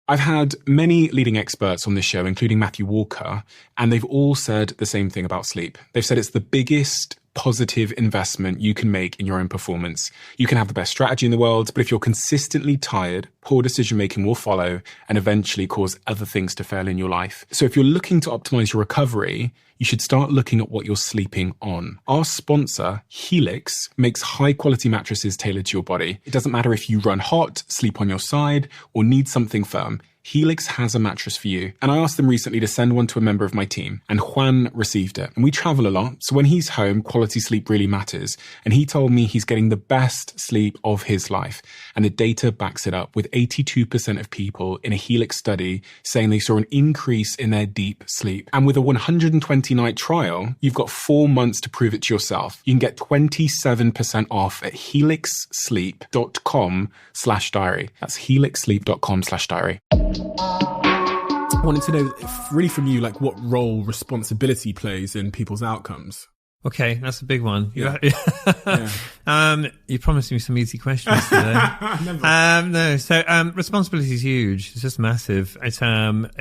I've had many leading experts on this show, including Matthew Walker, and they've all said the same thing about sleep. They've said it's the biggest positive investment you can make in your own performance. You can have the best strategy in the world, but if you're consistently tired, poor decision-making will follow and eventually cause other things to fail in your life. So if you're looking to optimize your recovery, you should start looking at what you're sleeping on. Our sponsor, Helix, makes high-quality mattresses tailored to your body. It doesn't matter if you run hot, sleep on your side, or need something firm. Helix has a mattress for you. And I asked them recently to send one to a member of my team, and Juan received it. And we travel a lot, so when he's home, quality sleep really matters. And he told me he's getting the best sleep of his life. And the data backs it up, with 82% of people in a Helix study saying they saw an increase in their deep sleep. And with a 120-night trial, you've got 4 months to prove it to yourself. You can get 27% off at helixsleep.com/diary. That's helixsleep.com/diary. I wanted to know, really from you, like what role responsibility plays in people's outcomes. Okay, that's a big one. Yeah. You promised me some easy questions today. Never. Responsibility is huge. It's just massive. It's one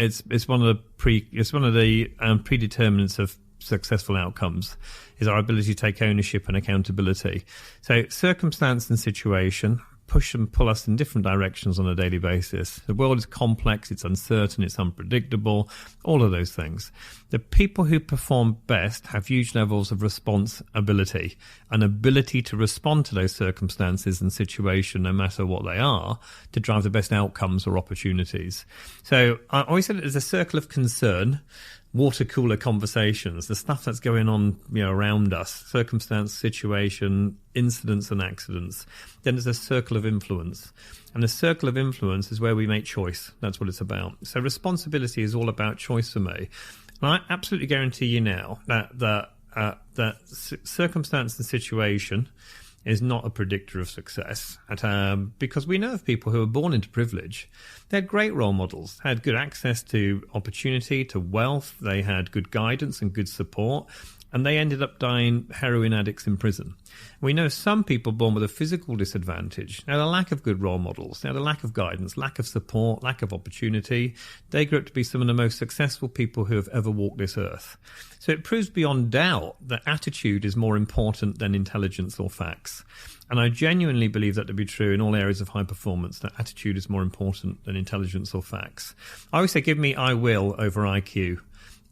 of the predeterminants of successful outcomes is our ability to take ownership and accountability. So circumstance and situation push and pull us in different directions on a daily basis. The world is complex, it's uncertain, it's unpredictable, all of those things. The people who perform best have huge levels of responsibility, an ability to respond to those circumstances and situation, no matter what they are, to drive the best outcomes or opportunities. So I always said it as a circle of concern, water cooler conversations, the stuff that's going on, around us, circumstance, situation, incidents and accidents. Then there's a circle of influence. And the circle of influence is where we make choice. That's what it's about. So responsibility is all about choice for me. And I absolutely guarantee you now that circumstance and situation is not a predictor of success. Because we know of people who are born into privilege. They had great role models, had good access to opportunity, to wealth. They had good guidance and good support. And they ended up dying heroin addicts in prison. We know some people born with a physical disadvantage. Now, the lack of good role models, now the lack of guidance, lack of support, lack of opportunity, they grew up to be some of the most successful people who have ever walked this earth. So it proves beyond doubt that attitude is more important than intelligence or facts. And I genuinely believe that to be true in all areas of high performance, that attitude is more important than intelligence or facts. I always say, give me I will over IQ.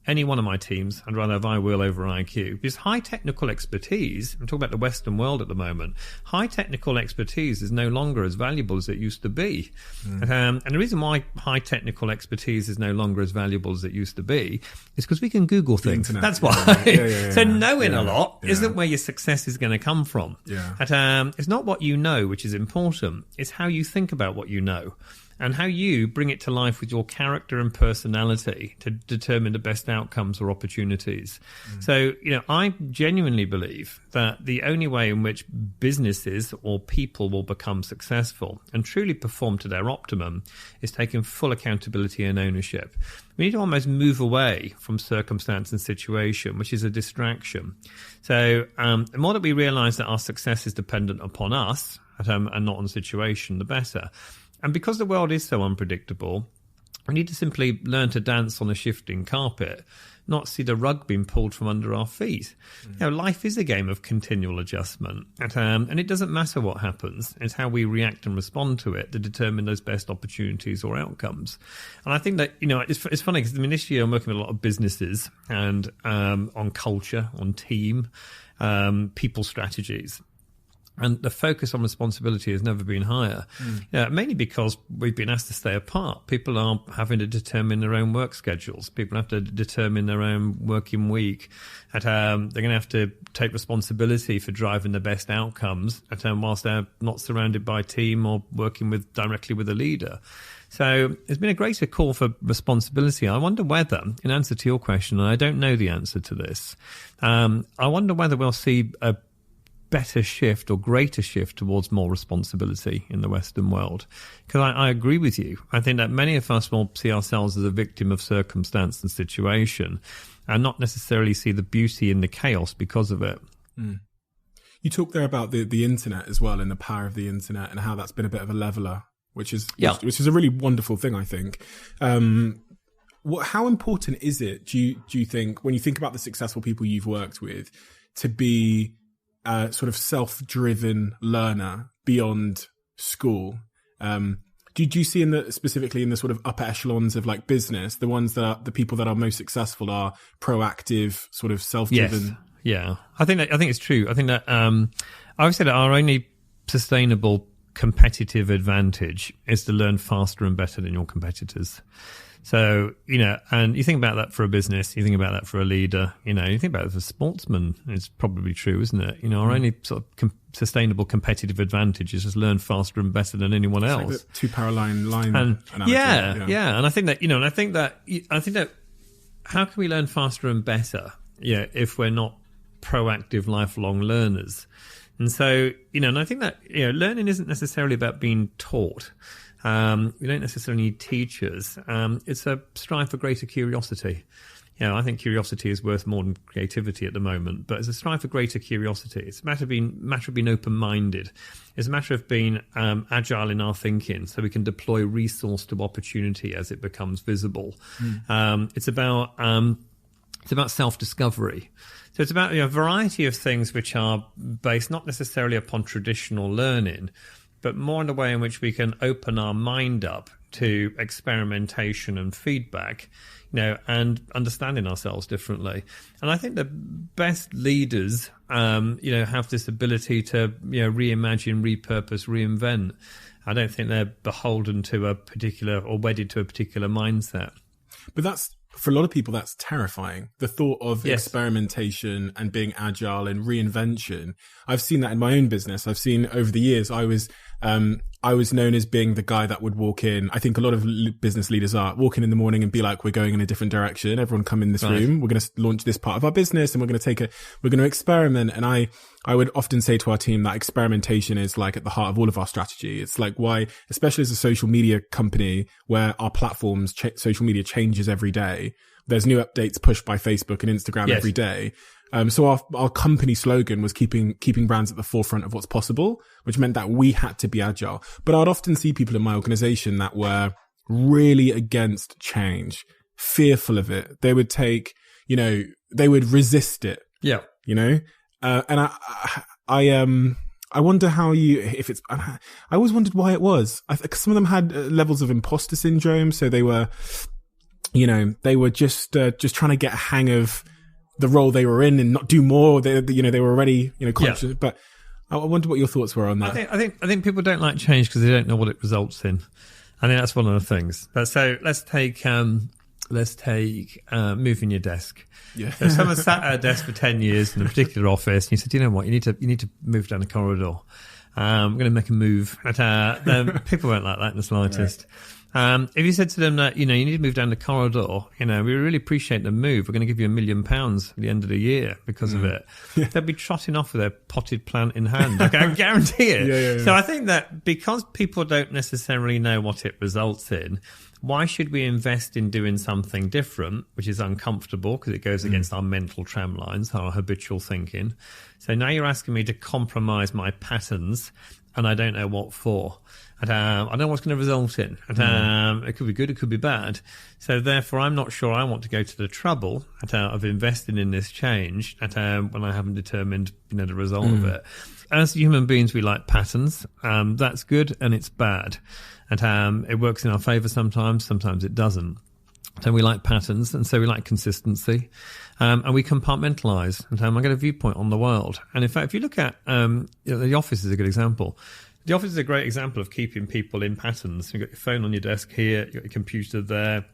Any one of my teams, I'd rather have I will over IQ. Because high technical expertise, I'm talking about the Western world at the moment, high technical expertise is no longer as valuable as it used to be. And the reason why high technical expertise is no longer as valuable as it used to be is because we can Google things. That's why. So knowing a lot isn't where your success is going to come from. It's not what you know which is important. It's how you think about what you know. And how you bring it to life with your character and personality to determine the best outcomes or opportunities. So, I genuinely believe that the only way in which businesses or people will become successful and truly perform to their optimum is taking full accountability and ownership. We need to almost move away from circumstance and situation, which is a distraction. So the more that we realize that our success is dependent upon us and not on situation, the better. And because the world is so unpredictable, we need to simply learn to dance on a shifting carpet, not see the rug being pulled from under our feet. Life is a game of continual adjustment. And it doesn't matter what happens. It's how we react and respond to it to determine those best opportunities or outcomes. And I think that, it's funny because this year I'm working with a lot of businesses and on culture, on team, people strategies. And the focus on responsibility has never been higher, mainly because we've been asked to stay apart. People are having to determine their own work schedules. People have to determine their own working week. They're going to have to take responsibility for driving the best outcomes whilst they're not surrounded by a team or working directly with a leader. So there's been a greater call for responsibility. I wonder whether, in answer to your question, and I don't know the answer to this, I wonder whether we'll see a better shift or greater shift towards more responsibility in the Western world. Because I agree with you. I think that many of us will see ourselves as a victim of circumstance and situation and not necessarily see the beauty in the chaos because of it. You talked there about the internet as well and the power of the internet and how that's been a bit of a leveler which is a really wonderful thing, I think. How important is it, do you think, when you think about the successful people you've worked with, to be a sort of self-driven learner beyond school? Do you see specifically in the sort of upper echelons of like business, the ones that are the people that are most successful are proactive, sort of self-driven? Yes. Yeah, I think it's true. I think that I would say that our only sustainable competitive advantage is to learn faster and better than your competitors. So, and you think about that for a business, you think about that for a leader, you think about it for a sportsman. It's probably true, isn't it? Our only sort of sustainable competitive advantage is just learn faster and better than anyone else. Like the two paraline line. And analogy. Yeah. And I think that, how can we learn faster and better? Yeah, if we're not proactive, lifelong learners. And so, and I think that, learning isn't necessarily about being taught. We don't necessarily need teachers. It's a strive for greater curiosity. I think curiosity is worth more than creativity at the moment, but it's a strive for greater curiosity. It's a matter of being open-minded. It's a matter of being agile in our thinking so we can deploy resource to opportunity as it becomes visible. It's about self-discovery. So it's about a variety of things which are based not necessarily upon traditional learning, but more in the way in which we can open our mind up to experimentation and feedback, and understanding ourselves differently. And I think the best leaders, have this ability to, reimagine, repurpose, reinvent. I don't think they're beholden to a particular or wedded to a particular mindset. But that's, for a lot of people, that's terrifying. The thought of experimentation and being agile and reinvention. I've seen that in my own business. I've seen over the years, I was known as being the guy that would walk in. I think a lot of business leaders are walking in the morning and be like, we're going in a different direction. Everyone come in this room. We're going to launch this part of our business and we're going to experiment. And I would often say to our team that experimentation is like at the heart of all of our strategy. It's like why, especially as a social media company where our platforms, social media changes every day. There's new updates pushed by Facebook and Instagram every day. So our company slogan was keeping brands at the forefront of what's possible, which meant that we had to be agile. But I'd often see people in my organization that were really against change, fearful of it. They would they would resist it. Yeah. And I wonder I always wondered why it was. Some of them had levels of imposter syndrome. So they were just trying to get a hang of the role they were in and not do more. They were already, conscious, but I wonder what your thoughts were on that. I think people don't like change because they don't know what it results in. I think that's one of the things. But so let's take moving your desk. Yeah. So someone sat at a desk for 10 years in a particular office and you said, you know what, you need to move down the corridor. We're going to make a move. Then people won't like that in the slightest. Right. If you said to them that, you need to move down the corridor, we really appreciate the move. We're going to give you £1 million at the end of the year because of it. Yeah. They'll be trotting off with their potted plant in hand. I can guarantee it. Yeah. So I think that because people don't necessarily know what it results in, why should we invest in doing something different, which is uncomfortable because it goes against our mental tram lines, our habitual thinking. So now you're asking me to compromise my patterns and I don't know what for. I don't know what's going to result in. It could be good, it could be bad. So therefore, I'm not sure I want to go to the trouble of investing in this change when I haven't determined the result of it. As human beings, we like patterns. That's good and it's bad. And it works in our favour sometimes it doesn't. So we like patterns, and so we like consistency, and we compartmentalise. And I get a viewpoint on the world. And in fact, if you look at the office is a good example. The office is a great example of keeping people in patterns. You've got your phone on your desk here, you've got your computer there,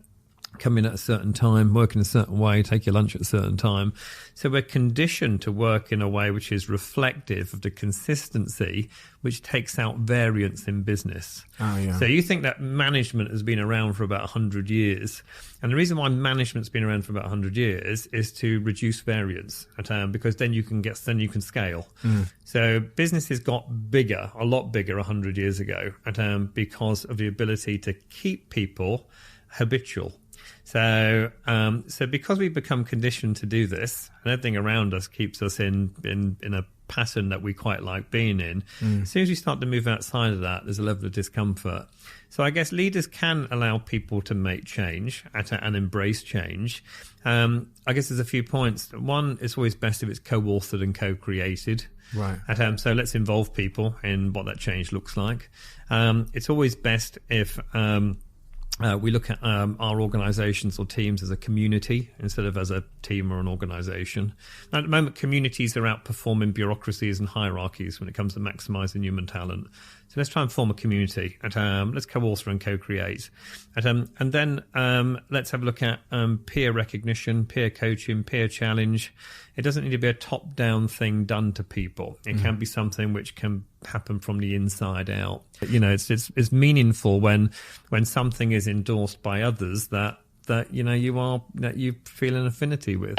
come in at a certain time, work in a certain way, take your lunch at a certain time. So we're conditioned to work in a way which is reflective of the consistency, which takes out variance in business. Oh, yeah. So you think that management has been around for about 100 years. And the reason why management's been around for about 100 years is to reduce variance, because then you can scale. So businesses got bigger, a lot bigger 100 years ago, because of the ability to keep people habitual. So because we become conditioned to do this, and everything around us keeps us in a pattern that we quite like being in. As soon as you start to move outside of that, there's a level of discomfort. So I guess leaders can allow people to make change and embrace change. I guess there's a few points. One, it's always best if it's co-authored and co-created. Right. So let's involve people in what that change looks like. It's always best if we look at our organisations or teams as a community instead of as a team or an organisation. At the moment, communities are outperforming bureaucracies and hierarchies when it comes to maximising human talent. So let's try and form a community. Let's co-author and co-create. And then let's have a look at peer recognition, peer coaching, peer challenge. It doesn't need to be a top-down thing done to people. It can be something which can happen from the inside out. You know, it's meaningful when something is endorsed by others that you feel an affinity with.